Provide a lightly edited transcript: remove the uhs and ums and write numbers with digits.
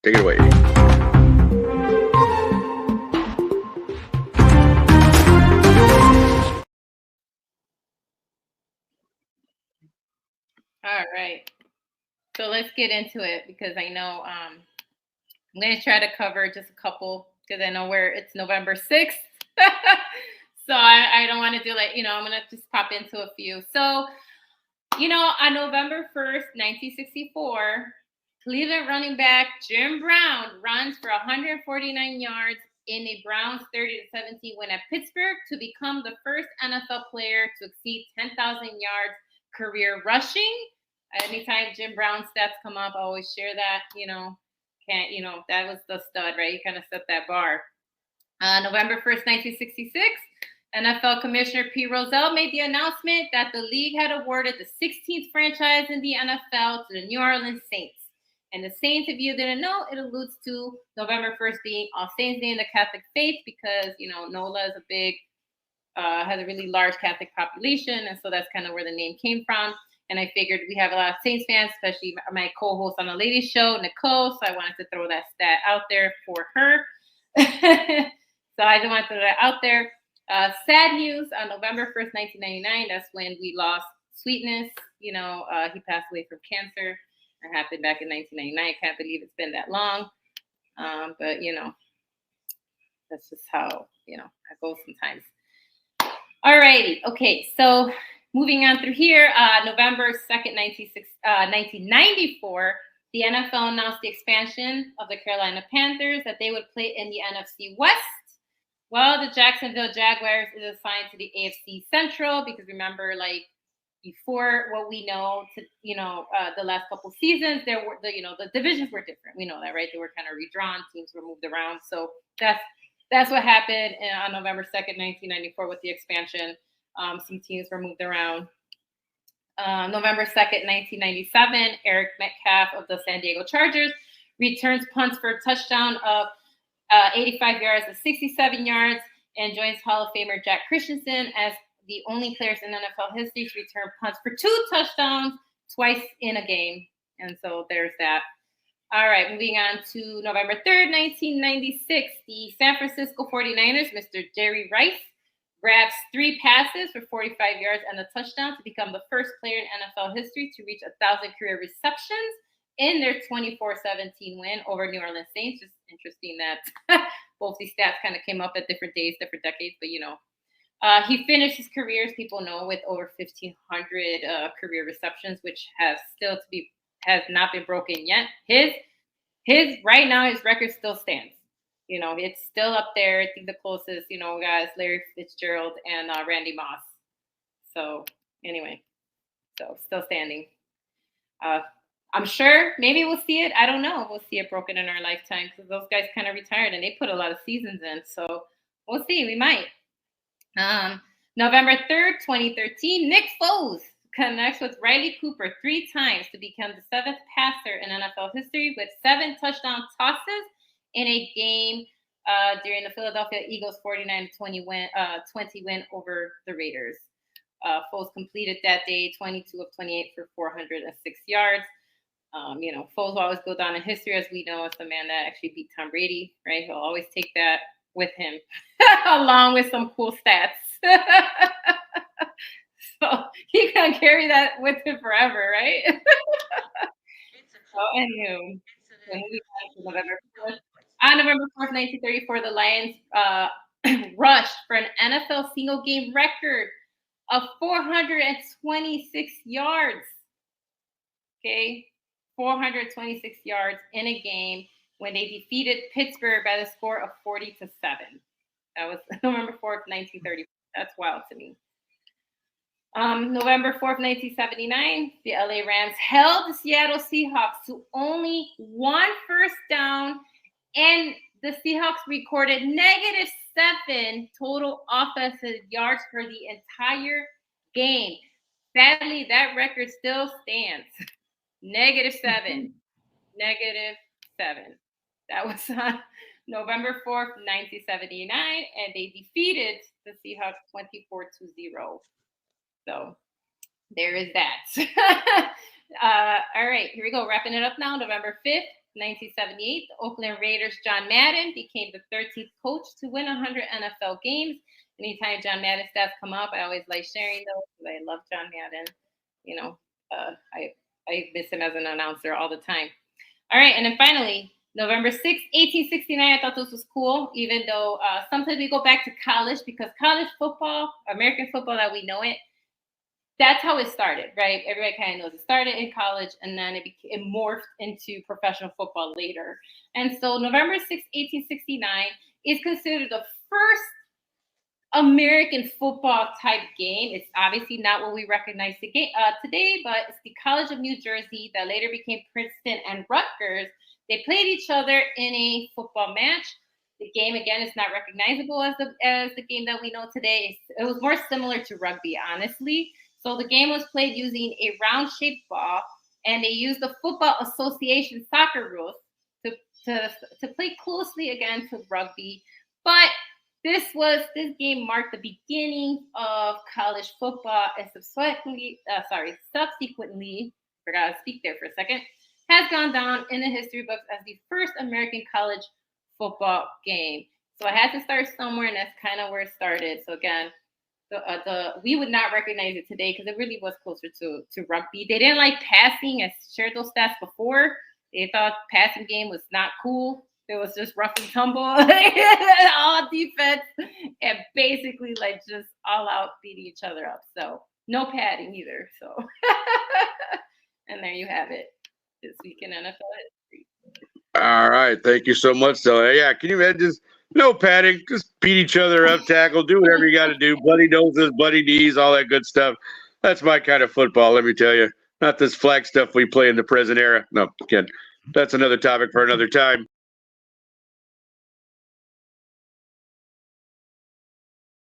Take it away. All right. So let's get into it because I know I'm going to try to cover just a couple because I know it's November 6th. So I don't want to do I'm going to just pop into a few. So, on November 1st, 1964, Cleveland running back Jim Brown runs for 149 yards in a Browns 30-17 win at Pittsburgh to become the first NFL player to exceed 10,000 yards career rushing. Anytime Jim Brown stats come up, I always share that, that was the stud, right? He kind of set that bar. November 1st, 1966, NFL Commissioner Pete Rozelle made the announcement that the league had awarded the 16th franchise in the NFL to the New Orleans Saints. And the Saints, if you didn't know, it alludes to November 1st being All Saints Day in the Catholic faith because, NOLA is has a really large Catholic population. And so that's kind of where the name came from. And I figured we have a lot of Saints fans, especially my co-host on the ladies show, Nicole. So I wanted to throw that stat out there for her. So I just want to throw that out there. Sad news on November 1st, 1999. That's when we lost Sweetness. He passed away from cancer. It happened back in 1999. I can't believe it's been that long. But, that's just how, it goes sometimes. All righty. Okay. So moving on through here, November 2nd, 1994, the NFL announced the expansion of the Carolina Panthers that they would play in the NFC West. Well, the Jacksonville Jaguars is assigned to the AFC Central because remember, before what we know, the last couple seasons, there were the divisions were different. We know that, right? They were kind of redrawn. Teams were moved around. So that's what happened on November 2nd, 1994 with the expansion. Some teams were moved around. November 2nd, 1997, Eric Metcalf of the San Diego Chargers returns punts for a touchdown of 85 yards to 67 yards and joins Hall of Famer Jack Christensen as the only players in NFL history to return punts for 2 touchdowns twice in a game. And so there's that. All right, moving on to November 3rd, 1996, the San Francisco 49ers, Mr. Jerry Rice, grabs 3 passes for 45 yards and a touchdown to become the first player in NFL history to reach 1,000 career receptions in their 24-17 win over New Orleans Saints. Just interesting that both these stats kind of came up at different days, different decades, but he finished his career, as people know, with over 1,500 career receptions, which has not been broken yet. His right now, his record still stands. It's still up there. I think the closest, guys, Larry Fitzgerald and Randy Moss. So anyway, still standing. I'm sure maybe we'll see it. I don't know. We'll see it broken in our lifetime because those guys kind of retired and they put a lot of seasons in. So we'll see. We might. November 3rd, 2013, Nick Foles connects with Riley Cooper 3 times to become the 7th passer in NFL history with 7 touchdown tosses in a game during the Philadelphia Eagles 49-20 win over the Raiders. Foles completed that day 22 of 28 for 406 yards. Foles will always go down in history, as we know, as the man that actually beat Tom Brady, right? He'll always take that with him, along with some cool stats. So he can carry that with him forever, right? So, anywho, November 4th. On November 4th, 1934, the Lions rushed for an NFL single game record of 426 yards. Okay, 426 yards in a game when they defeated Pittsburgh by the score of 40-7. That was November 4th, 1930. That's wild to me. November 4th, 1979, the LA Rams held the Seattle Seahawks to only 1 first down, and the Seahawks recorded -7 total offensive yards for the entire game. Sadly, that record still stands. -7. -7. That was on November 4th, 1979, and they defeated the Seahawks 24-0. So there is that. All right, here we go. Wrapping it up now. November 5th, 1978, the Oakland Raiders' John Madden became the 13th coach to win 100 NFL games. Anytime John Madden stats come up, I always like sharing those because I love John Madden. You know, I miss him as an announcer all the time. All right, and then finally, November 6th, 1869. I thought this was cool, even though sometimes we go back to college because college football, American football that we know it, that's how it started, right? Everybody kind of knows it started in college and then it morphed into professional football later. And so November 6th, 1869 is considered the first American football type game. It's obviously not what we recognize today, but it's the College of New Jersey that later became Princeton and Rutgers. They played each other in a football match. The game, again, is not recognizable as the game that we know today. It was more similar to rugby, honestly. So the game was played using a round-shaped ball, and they used the Football Association soccer rules to play closely again to rugby. But this game marked the beginning of college football, and subsequently, forgot to speak there for a second, has gone down in the history books as the first American college football game. So I had to start somewhere, and that's kind of where it started. So again, we would not recognize it today because it really was closer to rugby. They didn't like passing. I shared those stats before. They thought passing game was not cool. It was just rough and tumble, all defense, and basically like just all out beating each other up. So no padding either. So and there you have it. This week in NFL history. All right, thank you so much. So yeah, can you imagine just no padding, just beat each other up, tackle, do whatever you got to do, bloody noses, bloody knees, all that good stuff. That's my kind of football, let me tell you. Not this flag stuff we play in the present era. No, again, that's another topic for another time.